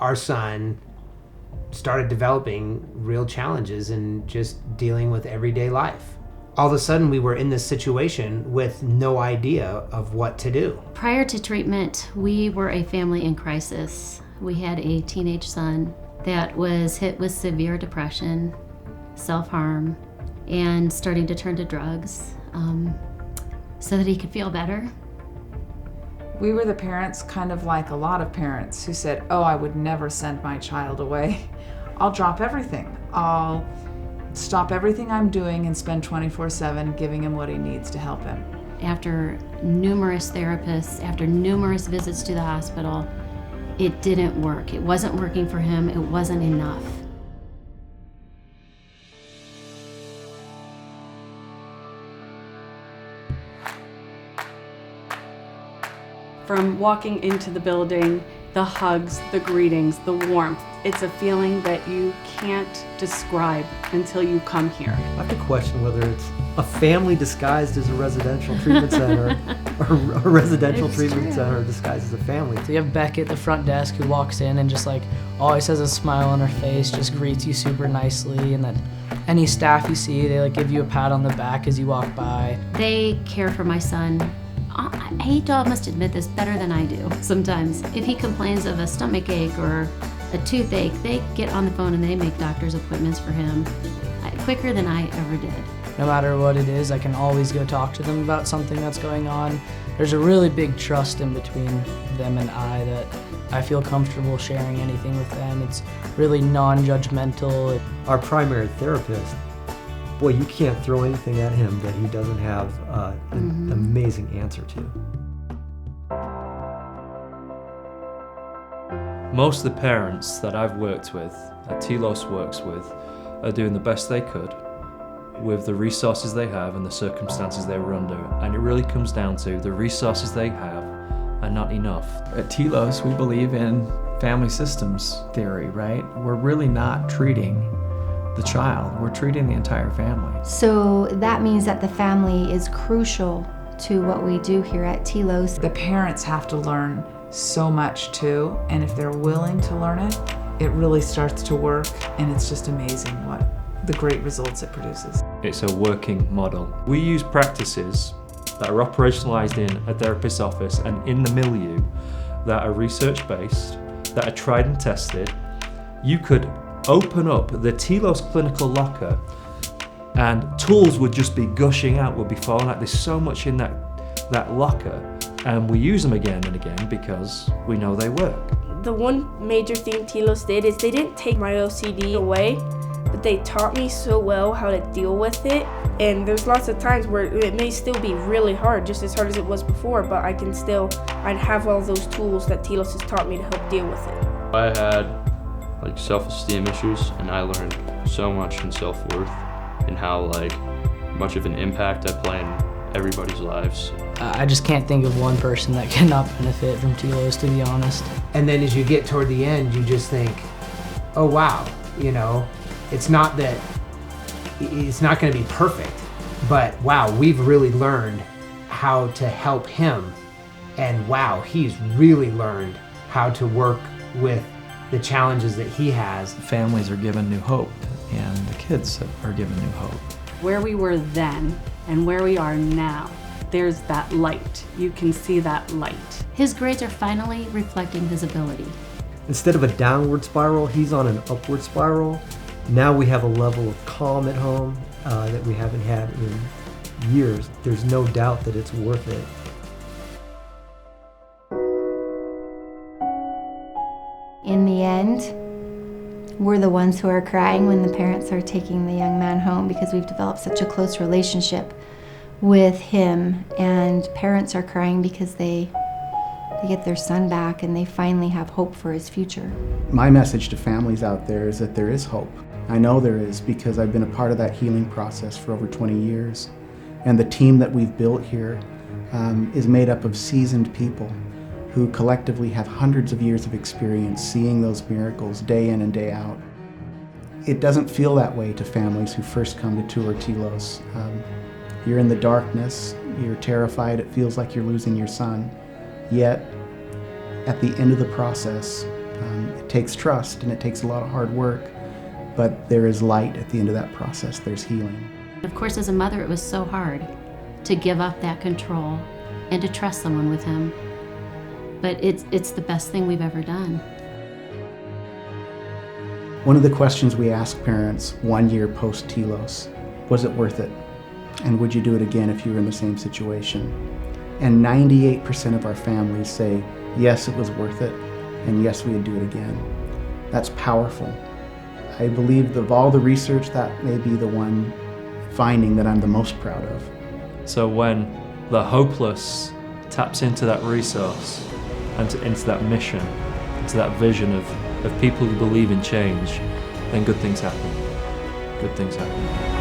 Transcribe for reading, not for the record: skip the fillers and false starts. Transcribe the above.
our son started developing real challenges and just dealing with everyday life. All of a sudden, we were in this situation with no idea of what to do. Prior to treatment, we were a family in crisis. We had a teenage son that was hit with severe depression, self-harm, and starting to turn to drugs so that he could feel better. We were the parents, kind of like a lot of parents, who said, oh, I would never send my child away. I'll drop everything. I'll stop everything I'm doing and spend 24/7 giving him what he needs to help him. After numerous therapists, after numerous visits to the hospital, it didn't work. It wasn't working for him. It wasn't enough. From walking into the building, the hugs, the greetings, the warmth, it's a feeling that you can't describe until you come here. I have to question whether it's a family disguised as a residential treatment center or a residential treatment center disguised as a family. So you have Becky at the front desk who walks in and just like always has a smile on her face, just greets you super nicely, and then any staff you see, they like give you a pat on the back as you walk by. They care for my son. I hate to almost admit this, better than I do sometimes. If he complains of a stomach ache or a toothache, they get on the phone and they make doctor's appointments for him quicker than I ever did. No matter what it is, I can always go talk to them about something that's going on. There's a really big trust in between them and I that I feel comfortable sharing anything with them. It's really non-judgmental. Our primary therapist, boy, you can't throw anything at him that he doesn't have an amazing answer to. Most of the parents that I've worked with, that Telos works with, are doing the best they could with the resources they have and the circumstances they were under. And it really comes down to the resources they have are not enough. At Telos, we believe in family systems theory, right? We're really not treating the child, we're treating the entire family. So that means that the family is crucial to what we do here at Telos. The parents have to learn so much too, and if they're willing to learn it, it really starts to work, and it's just amazing what the great results it produces. It's a working model. We use practices that are operationalized in a therapist's office and in the milieu that are research-based, that are tried and tested. You could open up the Telos clinical locker and tools would just be gushing out, would be falling out. There's so much in that locker, and we use them again and again because we know they work. The one major thing Telos did is they didn't take my OCD away, but they taught me so well how to deal with it. And there's lots of times where it may still be really hard, just as hard as it was before, but I'd have all those tools that Telos has taught me to help deal with it. I had self-esteem issues, and I learned so much in self-worth and how much of an impact I play in everybody's lives. I just can't think of one person that cannot benefit from Telos, to be honest. And then as you get toward the end, you just think, oh wow, it's not going to be perfect, but wow, we've really learned how to help him, and wow, he's really learned how to work with the challenges that he has. Families are given new hope, and the kids are given new hope. Where we were then and where we are now, there's that light. You can see that light. His grades are finally reflecting his ability. Instead of a downward spiral, he's on an upward spiral. Now we have a level of calm at home that we haven't had in years. There's no doubt that it's worth it. In the end, we're the ones who are crying when the parents are taking the young man home because we've developed such a close relationship with him, and parents are crying because they get their son back and they finally have hope for his future. My message to families out there is that there is hope. I know there is because I've been a part of that healing process for over 20 years. And the team that we've built here is made up of seasoned people who collectively have hundreds of years of experience seeing those miracles day in and day out. It doesn't feel that way to families who first come to tour Telos. You're in the darkness, you're terrified, it feels like you're losing your son. Yet, at the end of the process, It takes trust and it takes a lot of hard work, but there is light at the end of that process. There's healing. Of course, as a mother, it was so hard to give up that control and to trust someone with him. But it's the best thing we've ever done. One of the questions we ask parents 1 year post Telos, was it worth it? And would you do it again if you were in the same situation? And 98% of our families say, yes, it was worth it, and yes, we would do it again. That's powerful. I believe of all the research, that may be the one finding that I'm the most proud of. So when the hopeless taps into that resource and into that mission, into that vision of people who believe in change, then good things happen. Good things happen.